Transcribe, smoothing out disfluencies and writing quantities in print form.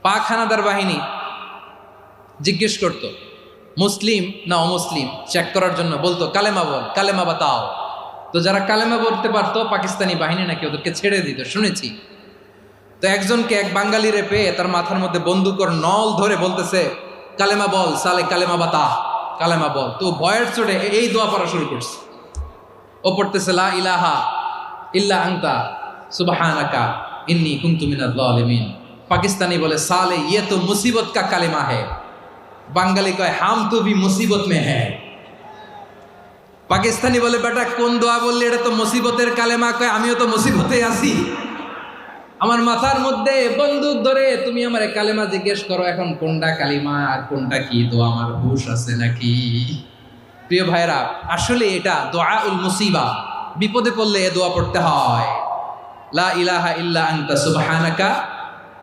পাক হানাদার বাহিনী জিজ্ঞেস করত মুসলিম না অমুসলিম চেক করার জন্য, বলতো কালেমা বল, কালেমা বাতাও। তো যারা কালেমা বলতে পারতো পাকিস্তানি বাহিনী নাকি ওদেরকে ছেড়ে দিত, শুনেছি। তো একজনকে এক বাঙালি রে পেয়ে তার মাথার মধ্যে বন্দুকর নল ধরে বলতেছে কালেমা বল সালে, কালেমা বাতা, কালেমা বল। তো ভয়ের চোটে এই দোয়া পড়া শুরু করছে। ও পড়তেছে লা ইলাহা ইল্লা আনতা সুবহানাকা ইন্নী কুনতু মিনাজ জালিমিন। পাকিস্তানি বলে সালে ইয়ে তো মুসিবত কা কালেমা है। বাঙালি কয় হাম তো ভি মুসিবত মে হ্যাঁ। পাকিস্তানি বলে বেটা কোন দোয়া বললি, এটা তো মুসিবতের কালেমা। কয় আমিও তো মুসিবতে আছি, আমার মাথার মধ্যে বন্দুক ধরে তুমি আমার কালেমা জিজ্ঞেস করো, এখন কোনটা কালিমা আর কোনটা কি দোয়া, আমার হুশ আছে নাকি? প্রিয় ভাইরা, আসলে এটা দোয়াউল মুসিবা, বিপদে পড়লে এ দোয়া পড়তে হয়। লা ইলাহা ইল্লা আনতা সুবহানাকা